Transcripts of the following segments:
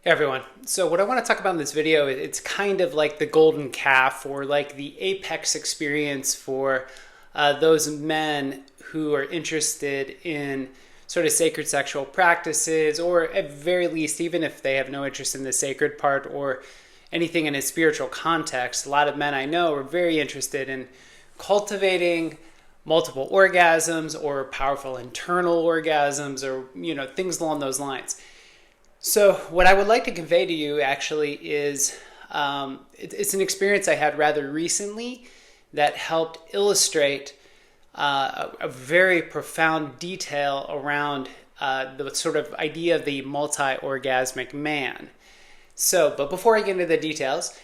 Hey everyone. So what I want to talk about in this video, it's kind of like the golden calf or like the apex experience for those men who are interested in sort of sacred sexual practices, or at very least, even if they have no interest in the sacred part or anything in a spiritual context. A lot of men I know are very interested in cultivating multiple orgasms or powerful internal orgasms, or things along those lines. So what I would like to convey to you actually is it's an experience I had rather recently that helped illustrate a very profound detail around the sort of idea of the multi-orgasmic man. But before I get into the details,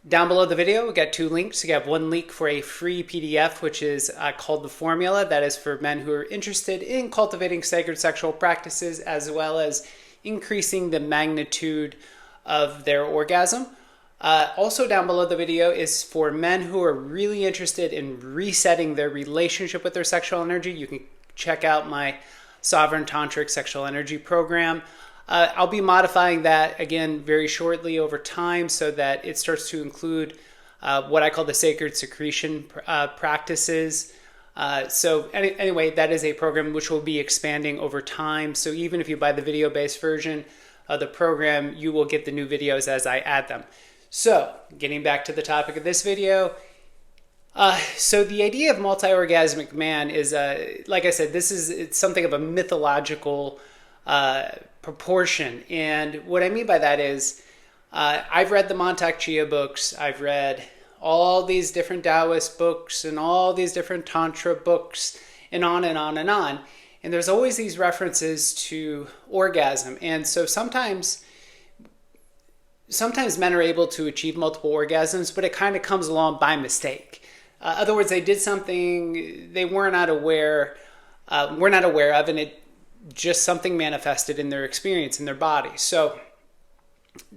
down below the video, we got two links. You got one link for a free PDF, which is called The Formula. That is for men who are interested in cultivating sacred sexual practices, as well as increasing the magnitude of their orgasm. Also down below the video is for men who are really interested in resetting their relationship with their sexual energy. You can check out my Sovereign Tantric Sexual Energy Program. I'll be modifying that again very shortly over time so that it starts to include what I call the sacred secretion practices. Anyway, that is a program which will be expanding over time. So even if you buy the video-based version of the program, you will get the new videos as I add them. So getting back to the topic of this video. So the idea of multi-orgasmic man is, like I said, it's something of a mythological proportion. And what I mean by that is I've read the Montauk Chia books. I've read all these different Taoist books and all these different Tantra books and on and on and on. And there's always these references to orgasm. And so sometimes men are able to achieve multiple orgasms, but it kind of comes along by mistake. In other words, they did something they were not aware of, and it just something manifested in their experience, in their body. So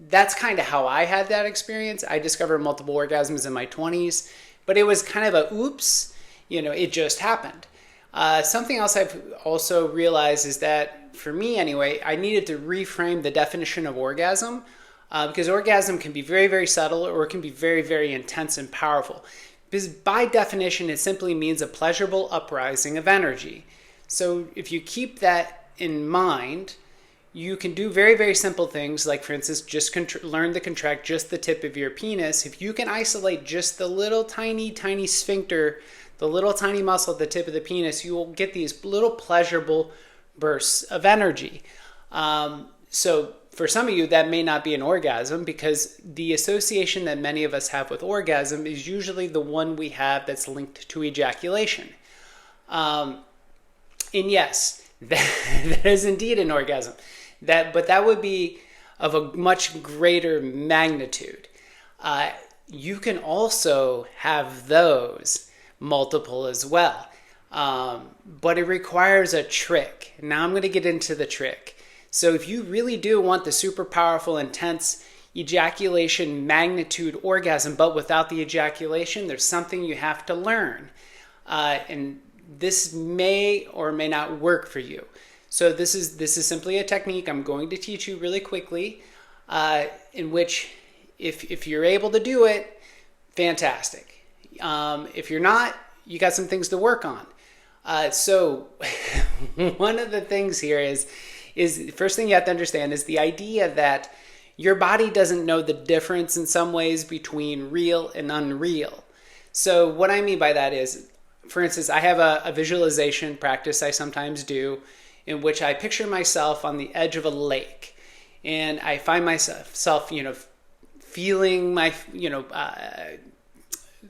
that's kind of how I had that experience. I discovered multiple orgasms in my 20s, but it was kind of a oops, it just happened. Something else I've also realized is that, for me anyway, I needed to reframe the definition of orgasm, because orgasm can be very, very subtle, or it can be very, very intense and powerful. Because by definition, it simply means a pleasurable uprising of energy. So if you keep that in mind, you can do very, very simple things, like, for instance, just learn to contract just the tip of your penis. If you can isolate just the little tiny, tiny sphincter, the little tiny muscle at the tip of the penis, you will get these little pleasurable bursts of energy. So for some of you, that may not be an orgasm, because the association that many of us have with orgasm is usually the one we have that's linked to ejaculation. And yes, that is indeed an orgasm. But that would be of a much greater magnitude. You can also have those multiple as well. But it requires a trick. Now I'm going to get into the trick. So if you really do want the super powerful, intense ejaculation magnitude orgasm, but without the ejaculation, there's something you have to learn. And this may or may not work for you. So this is simply a technique I'm going to teach you really quickly, in which if you're able to do it, fantastic. If you're not, you got some things to work on. So one of the things here is the first thing you have to understand is the idea that your body doesn't know the difference in some ways between real and unreal. So what I mean by that is, for instance, I have a visualization practice I sometimes do, in which I picture myself on the edge of a lake, and I find myself, feeling my,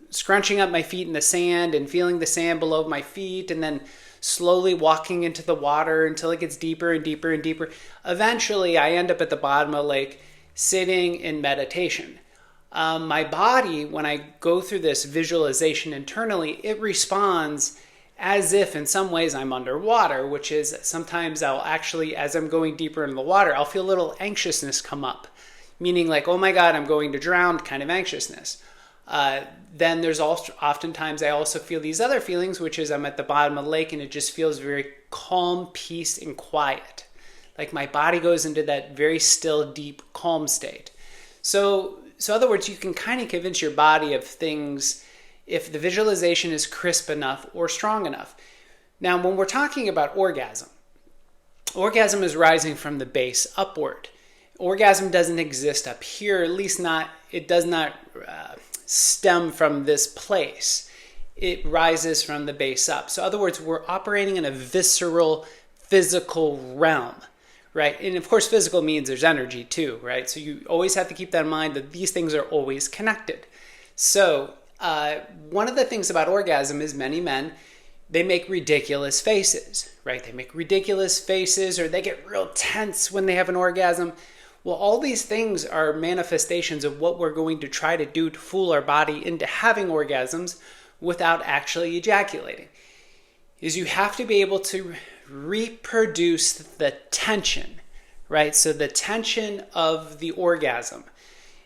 scrunching up my feet in the sand and feeling the sand below my feet, and then slowly walking into the water until it gets deeper and deeper and deeper. Eventually, I end up at the bottom of the lake, sitting in meditation. My body, when I go through this visualization internally, it responds as if in some ways I'm underwater, which is sometimes I'll actually, as I'm going deeper into the water, I'll feel a little anxiousness come up, meaning like, oh my God, I'm going to drown kind of anxiousness. Then there's also oftentimes I also feel these other feelings, which is I'm at the bottom of the lake and it just feels very calm, peace, and quiet. Like my body goes into that very still, deep, calm state. So in other words, you can kind of convince your body of things if the visualization is crisp enough or strong enough. Now, when we're talking about orgasm is rising from the base upward. Orgasm doesn't exist up here, at least not, it does not stem from this place. It rises from the base up. So in other words, we're operating in a visceral, physical realm, right? And of course, physical means there's energy too, right? So you always have to keep that in mind that these things are always connected. So one of the things about orgasm is many men, they make ridiculous faces, right? They make ridiculous faces or they get real tense when they have an orgasm. Well, all these things are manifestations of what we're going to try to do to fool our body into having orgasms without actually ejaculating. Is you have to be able to reproduce the tension, right? So the tension of the orgasm.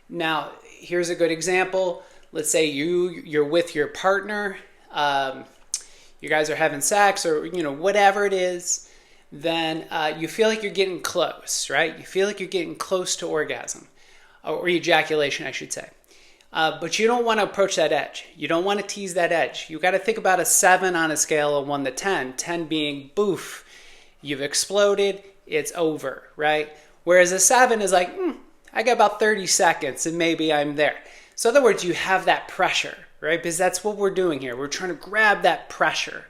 Now, here's a good example. Let's say you're with your partner, you guys are having sex or whatever it is, then you feel like you're getting close, right? You feel like you're getting close to orgasm or ejaculation, I should say. But you don't want to approach that edge. You don't want to tease that edge. You got to think about a 7 on a scale of 1 to 10. 10 being boof, you've exploded, it's over, right? Whereas a 7 is like, I got about 30 seconds and maybe I'm there. So in other words, you have that pressure, right? Because that's what we're doing here. We're trying to grab that pressure.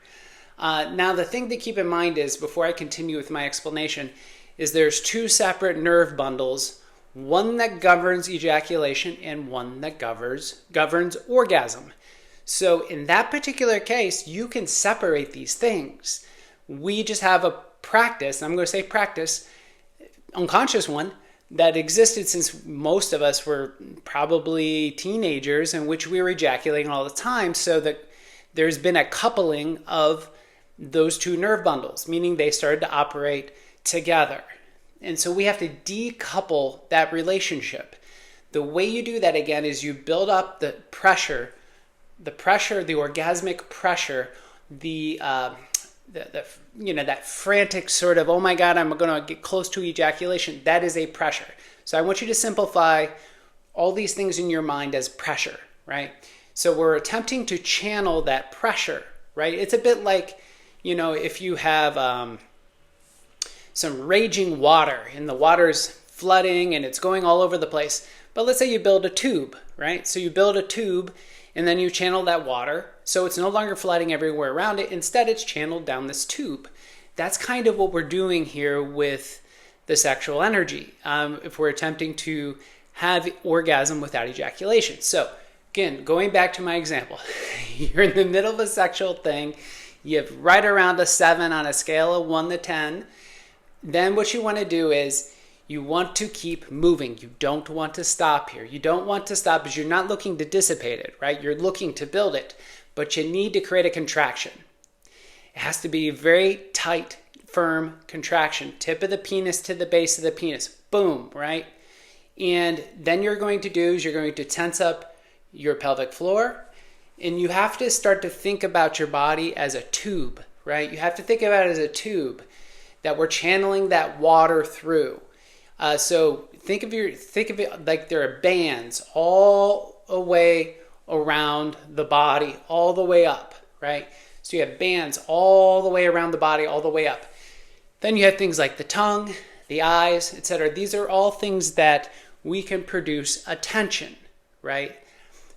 Now, the thing to keep in mind is, before I continue with my explanation, is there's 2 separate nerve bundles, one that governs ejaculation and one that governs orgasm. So in that particular case, you can separate these things. We just have a practice, I'm going to say practice, unconscious one, that existed since most of us were probably teenagers, in which we were ejaculating all the time, so that there's been a coupling of those 2 nerve bundles, meaning they started to operate together. And so we have to decouple that relationship. The way you do that, again, is you build up the pressure, the orgasmic pressure, that frantic sort of, oh my God, I'm going to get close to ejaculation. That is a pressure. So I want you to simplify all these things in your mind as pressure, right? So we're attempting to channel that pressure, right? It's a bit like, if you have some raging water and the water's flooding and it's going all over the place. But let's say you build a tube, right? So you build a tube and then you channel that water. So it's no longer flooding everywhere around it. Instead, it's channeled down this tube. That's kind of what we're doing here with the sexual energy. If we're attempting to have orgasm without ejaculation. So again, going back to my example, you're in the middle of a sexual thing. You have right around a 7 on a scale of 1 to 10. Then what you want to do is you want to keep moving. You don't want to stop here. You don't want to stop because you're not looking to dissipate it, right? You're looking to build it, but you need to create a contraction. It has to be a very tight, firm contraction. Tip of the penis to the base of the penis. Boom, right? And then you're going to tense up your pelvic floor. And you have to start to think about your body as a tube, right? You have to think about it as a tube that we're channeling that water through. So think of it like there are bands all the way around the body, all the way up, right? So you have bands all the way around the body, all the way up. Then you have things like the tongue, the eyes, etc. These are all things that we can produce a tension, right?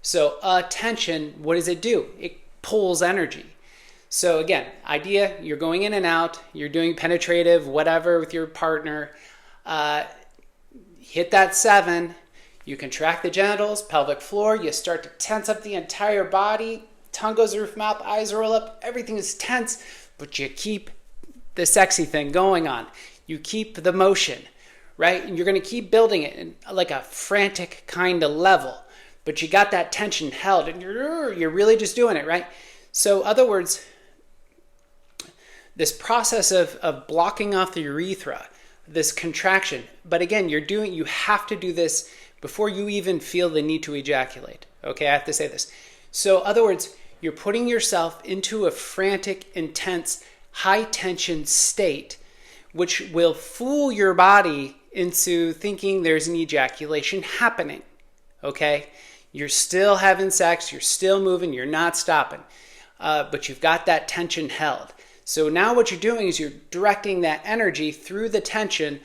So a tension, what does it do? It pulls energy. So again, idea, you're going in and out, you're doing penetrative, whatever with your partner, hit that 7, you contract the genitals, pelvic floor, you start to tense up the entire body, tongue goes to roof mouth, eyes roll up, everything is tense, but you keep the sexy thing going on. You keep the motion, right? And you're going to keep building it in like a frantic kind of level, but you got that tension held and you're really just doing it, right? So in other words, this process of blocking off the urethra, this contraction, but again, you have to do this before you even feel the need to ejaculate. Okay, I have to say this. So in other words, you're putting yourself into a frantic, intense, high tension state which will fool your body into thinking there's an ejaculation happening. Okay? You're still having sex, you're still moving, you're not stopping. But you've got that tension held. So now what you're doing is you're directing that energy through the tension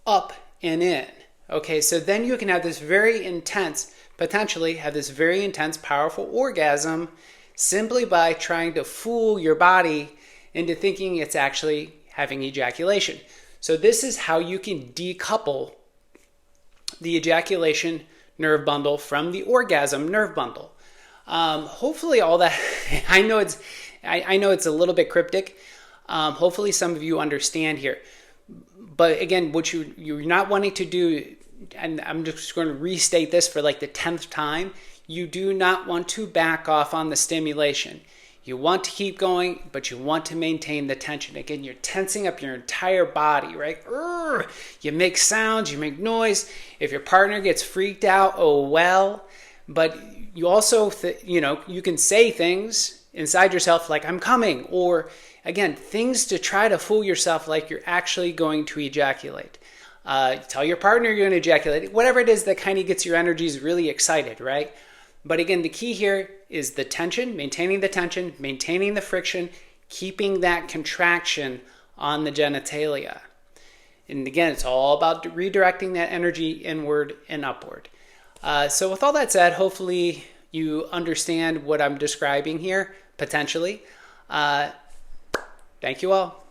up and in. Okay, so then you can have this very intense, potentially have this very intense, powerful orgasm simply by trying to fool your body into thinking it's actually having ejaculation. So this is how you can decouple the ejaculation nerve bundle from the orgasm nerve bundle. Hopefully all that, I know it's a little bit cryptic. Hopefully some of you understand here. But again, what you're not wanting to do, and I'm just going to restate this for like the 10th time, you do not want to back off on the stimulation. You want to keep going, but you want to maintain the tension. Again, you're tensing up your entire body, right? You make sounds, you make noise. If your partner gets freaked out, oh well. But you also, you can say things inside yourself like, I'm coming. Or, again, things to try to fool yourself like you're actually going to ejaculate. Tell your partner you're going to ejaculate. Whatever it is that kind of gets your energies really excited, right? But again, the key here is the tension, maintaining the friction, keeping that contraction on the genitalia. And again, it's all about redirecting that energy inward and upward. So with all that said, hopefully you understand what I'm describing here, potentially. Thank you all.